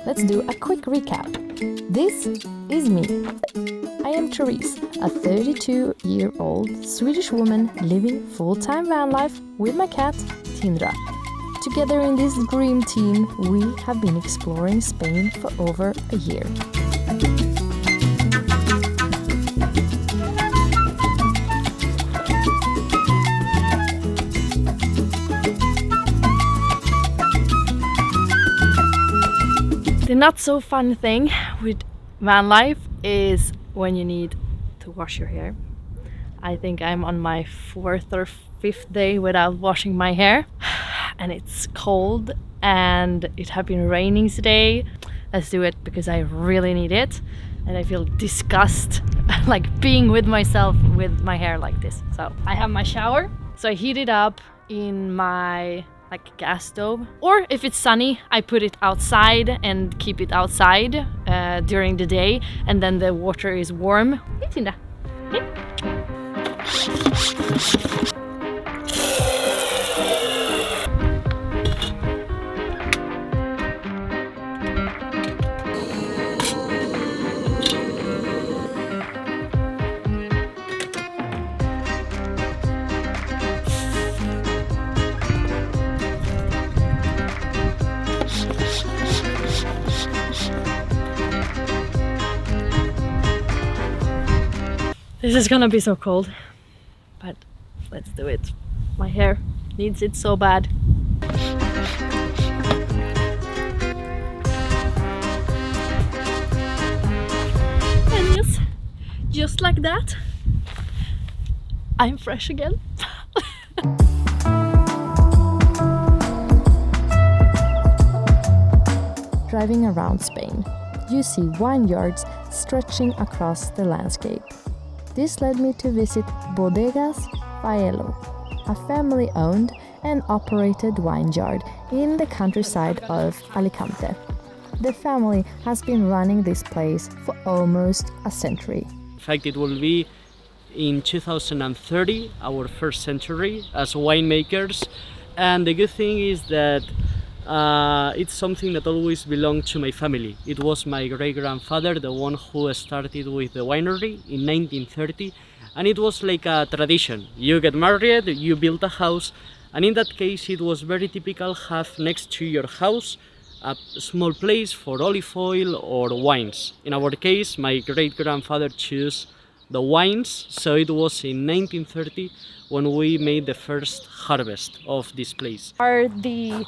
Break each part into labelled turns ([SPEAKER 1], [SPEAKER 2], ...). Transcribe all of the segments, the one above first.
[SPEAKER 1] let's do a quick recap. This is me. I am Therese, a 32-year-old Swedish woman living full-time van life with my cat, Tindra. Together in this dream team, we have been exploring Spain for over a year. The not so fun thing with van life is when you need to wash your hair. I think I'm on my 4th or 5th day without washing my hair, and it's cold and it has been raining today. Let's do it because I really need it, and I feel disgust like being with myself with my hair like this. So I have my shower, so I heat it up in my gas stove, or if it's sunny I put it outside and keep it outside during the day, and then the water is warm. Hey, Tinda. Hey. This is gonna be so cold, but let's do it. My hair needs it so bad. And yes, just like that, I'm fresh again. Driving around Spain, you see vineyards stretching across the landscape. This led me to visit Bodegas Faelo, a family-owned and operated vineyard in the countryside of Alicante. The family has been running this place for almost a century.
[SPEAKER 2] In fact, it will be in 2030, our first century as winemakers. And the good thing is that it's something that always belonged to my family. It was my great-grandfather, the one who started with the winery in 1930, and it was like a tradition. You get married, you build a house, and in that case it was very typical have next to your house a small place for olive oil or wines. In our case, my great-grandfather chose the wines, so it was in 1930 when we made the first harvest of this place.
[SPEAKER 1] Are the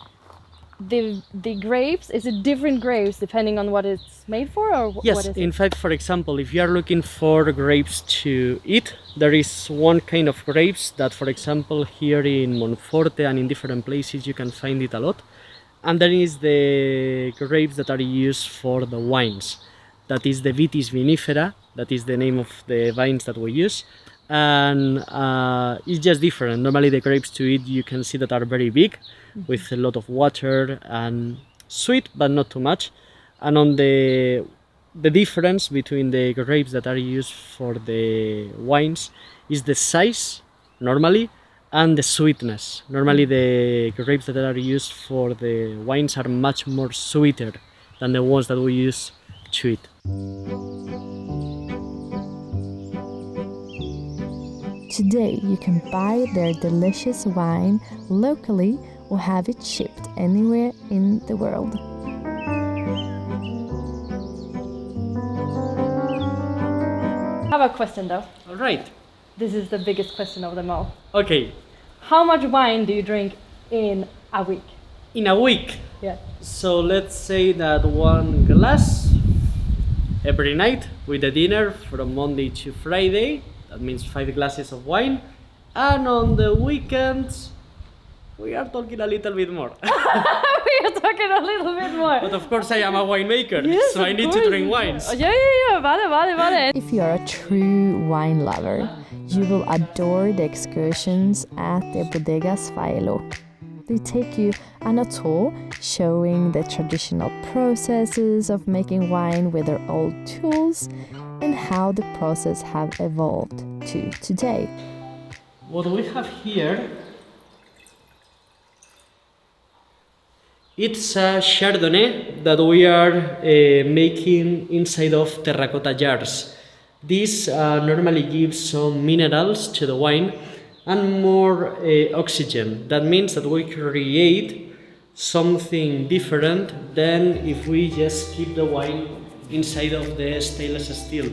[SPEAKER 1] grapes, is it different grapes depending on what it's made for, or
[SPEAKER 2] yes,
[SPEAKER 1] what is it?
[SPEAKER 2] In fact, for example, if you are looking for grapes to eat, there is one kind of grapes that, for example, here in Monforte and in different places you can find it a lot, and there is the grapes that are used for the wines. That is the Vitis vinifera, that is the name of the vines that we use, and it's just different. Normally the grapes to eat you can see that are very big, with a lot of water and sweet but not too much. And on the difference between the grapes that are used for the wines is the size normally and the sweetness. Normally the grapes that are used for the wines are much more sweeter than the ones that we use to eat.
[SPEAKER 1] Today you can buy their delicious wine locally or have it shipped anywhere in the world. I have a question though.
[SPEAKER 2] All right.
[SPEAKER 1] This is the biggest question of them all.
[SPEAKER 2] Okay.
[SPEAKER 1] How much wine do you drink in a week?
[SPEAKER 2] In a week?
[SPEAKER 1] Yeah.
[SPEAKER 2] So let's say that one glass every night with the dinner from Monday to Friday. That means 5 glasses of wine. And on the weekends, we are talking a little bit more.
[SPEAKER 1] We are talking a little bit more.
[SPEAKER 2] But of course I am a winemaker,
[SPEAKER 1] Yes,
[SPEAKER 2] so I need to drink wines.
[SPEAKER 1] Yeah. Vale. If you are a true wine lover, you will adore the excursions at the Bodegas Faelo. They take you on a tour showing the traditional processes of making wine with their old tools and how the process have evolved to today.
[SPEAKER 2] What we have here It's a Chardonnay that we are making inside of terracotta jars. This normally gives some minerals to the wine and more oxygen. That means that we create something different than if we just keep the wine inside of the stainless steel.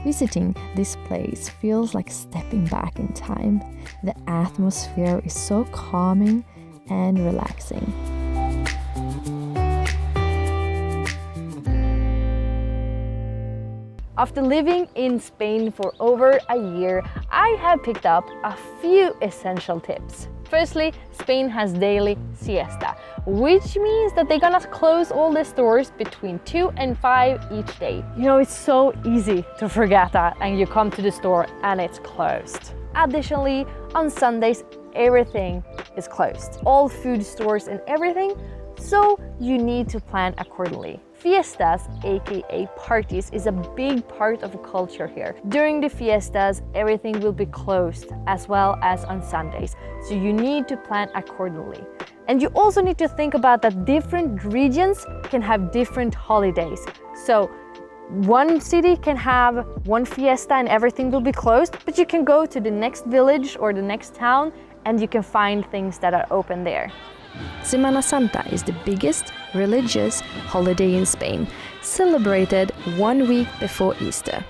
[SPEAKER 1] Visiting this place feels like stepping back in time. The atmosphere is so calming and relaxing. After living in Spain for over a year, I have picked up a few essential tips. Firstly, Spain has daily siesta, which means that they're gonna close all the stores between 2 and 5 each day. You know, it's so easy to forget that and you come to the store and it's closed. Additionally, on Sundays, everything is closed. All food stores and everything, so you need to plan accordingly. Fiestas, aka parties, is a big part of the culture here. During the fiestas, everything will be closed as well as on Sundays, so you need to plan accordingly. And you also need to think about that different regions can have different holidays. So one city can have one fiesta and everything will be closed, but you can go to the next village or the next town and you can find things that are open there. Semana Santa is the biggest religious holiday in Spain, celebrated 1 week before Easter.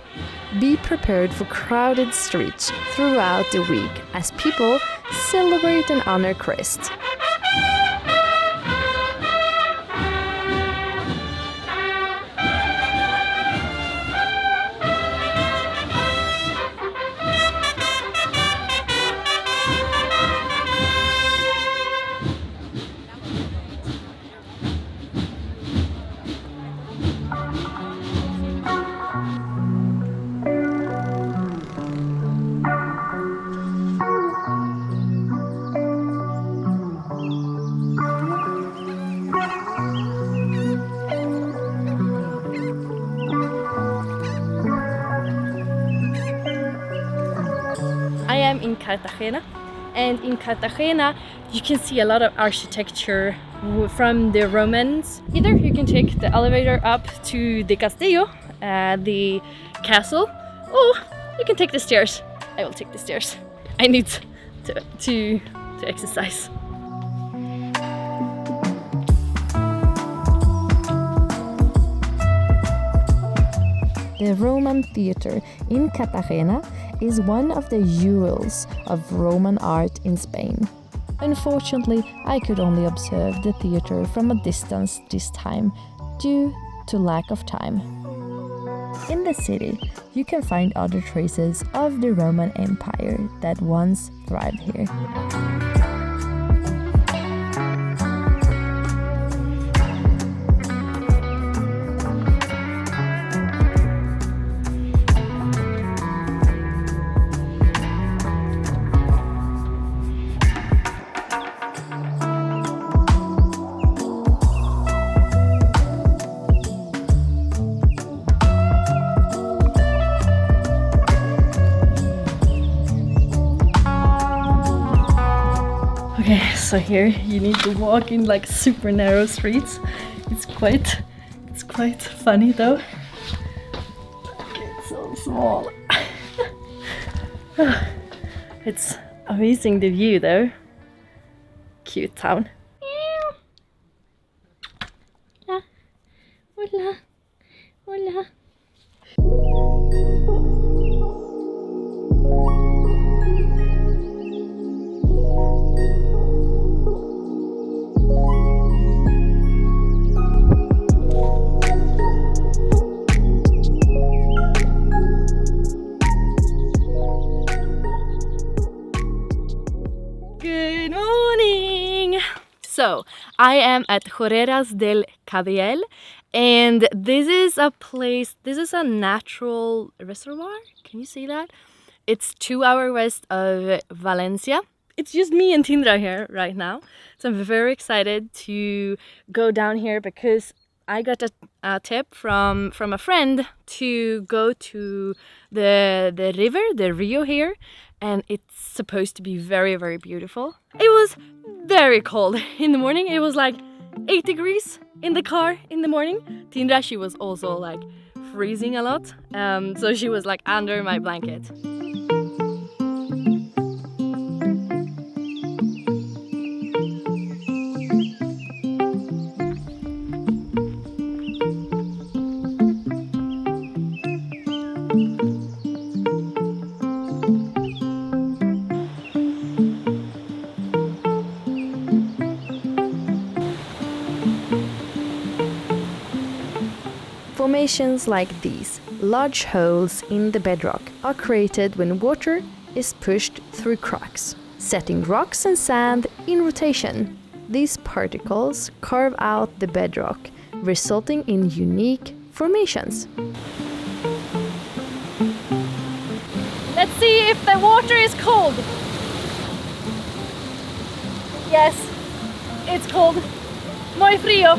[SPEAKER 1] Be prepared for crowded streets throughout the week as people celebrate and honor Christ. I am in Cartagena, and in Cartagena you can see a lot of architecture from the Romans. Either you can take the elevator up to the Castillo, the castle, or you can take the stairs. I will take the stairs. I need to exercise. The Roman theatre in Cartagena is one of the jewels of Roman art in Spain. Unfortunately, I could only observe the theatre from a distance this time due to lack of time. In the city, you can find other traces of the Roman Empire that once thrived here. Okay, so here you need to walk in like super narrow streets. It's quite funny though. It's so small. It's amazing the view though. Cute town. Hola. Hola. Hola. Good morning! So, I am at Jorreras del Cabriel, and this is a place, this is a natural reservoir, can you see that? It's 2 hours west of Valencia. It's just me and Tindra here right now, so I'm very excited to go down here because I got a tip from a friend to go to the river, the Rio here, and it's supposed to be very, very beautiful. It was very cold in the morning. It was like 8 degrees in the car in the morning. Tindra, she was also like freezing a lot, so she was like under my blanket. Formations like these, large holes in the bedrock, are created when water is pushed through cracks, setting rocks and sand in rotation. These particles carve out the bedrock, resulting in unique formations. Let's see if the water is cold. Yes, it's cold. Muy frío.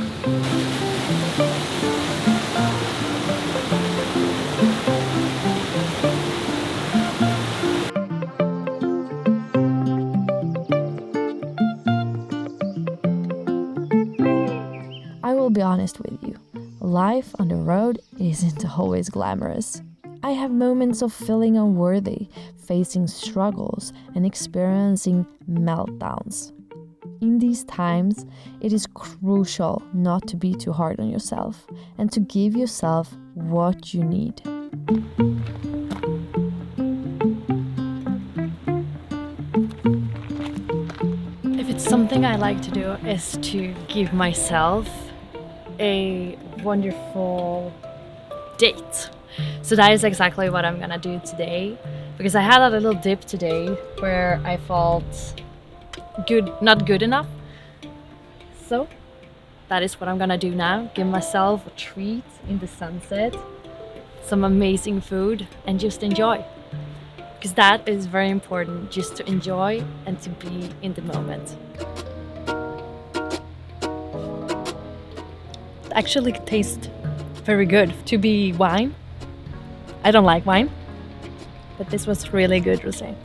[SPEAKER 1] I will be honest with you, life on the road isn't always glamorous. I have moments of feeling unworthy, facing struggles, and experiencing meltdowns. In these times, it is crucial not to be too hard on yourself and to give yourself what you need. If it's something I like to do is to give myself a wonderful date. So that is exactly what I'm gonna do today, because I had a little dip today where I felt not good enough. So that is what I'm gonna do now. Give myself a treat in the sunset, some amazing food, and just enjoy. Because that is very important, just to enjoy and to be in the moment. It actually tastes very good to be wine. I don't like wine, but this was really good rosé.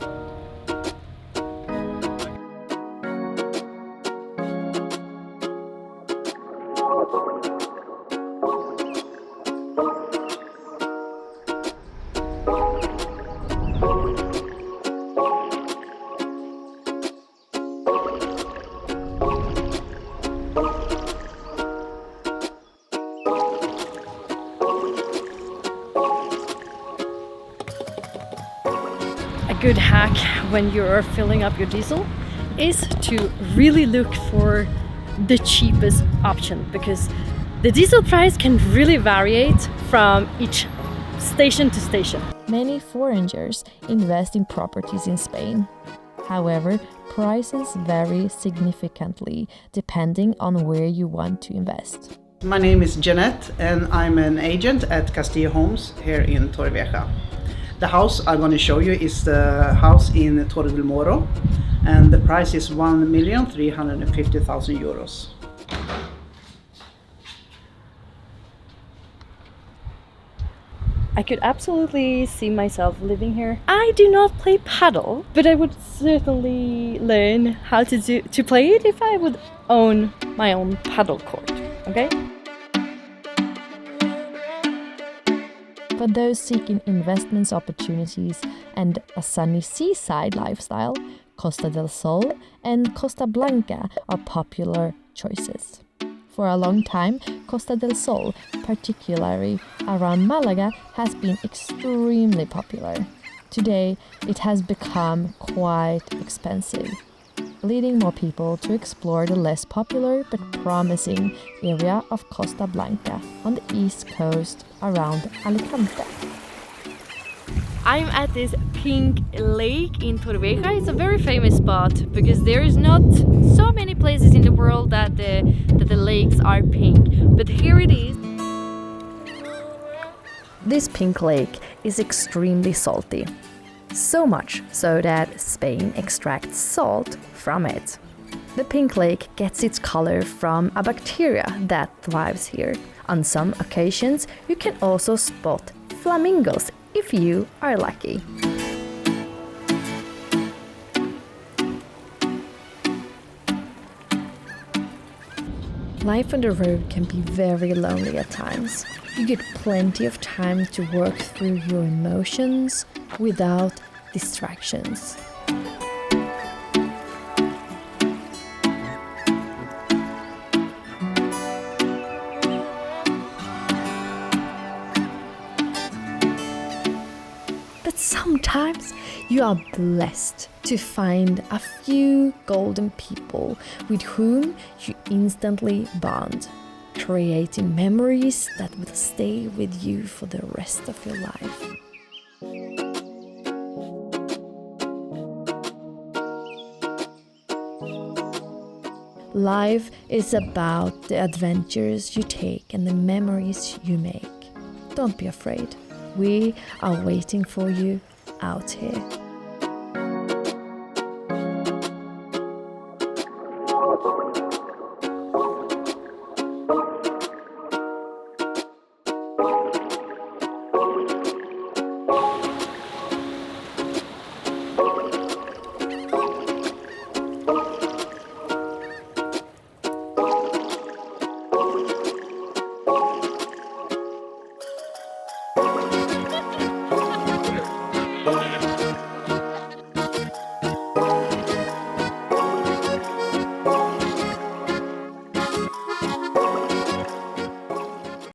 [SPEAKER 1] A good hack when you're filling up your diesel is to really look for the cheapest option, because the diesel price can really vary from each station to station. Many foreigners invest in properties in Spain. However, prices vary significantly depending on where you want to invest.
[SPEAKER 3] My name is Jeanette and I'm an agent at Castillo Homes here in Torrevieja. The house I'm going to show you is the house in Torre del Moro, and the price is 1,350,000 euros.
[SPEAKER 1] I could absolutely see myself living here. I do not play paddle, but I would certainly learn how to play it if I would own my own paddle court, okay? For those seeking investment opportunities and a sunny seaside lifestyle, Costa del Sol and Costa Blanca are popular choices. For a long time, Costa del Sol, particularly around Malaga, has been extremely popular. Today, it has become quite expensive, leading more people to explore the less popular but promising area of Costa Blanca on the east coast around Alicante. I'm at this pink lake in Torrevieja. It's a very famous spot because there is not so many places in the world that the lakes are pink, but here it is. This pink lake is extremely salty. So much so that Spain extracts salt from it. The pink lake gets its color from a bacteria that thrives here. On some occasions, you can also spot flamingos if you are lucky. Life on the road can be very lonely at times. You get plenty of time to work through your emotions without distractions. But sometimes you are blessed to find a few golden people with whom you instantly bond, creating memories that will stay with you for the rest of your life. Life is about the adventures you take and the memories you make. Don't be afraid. We are waiting for you out here.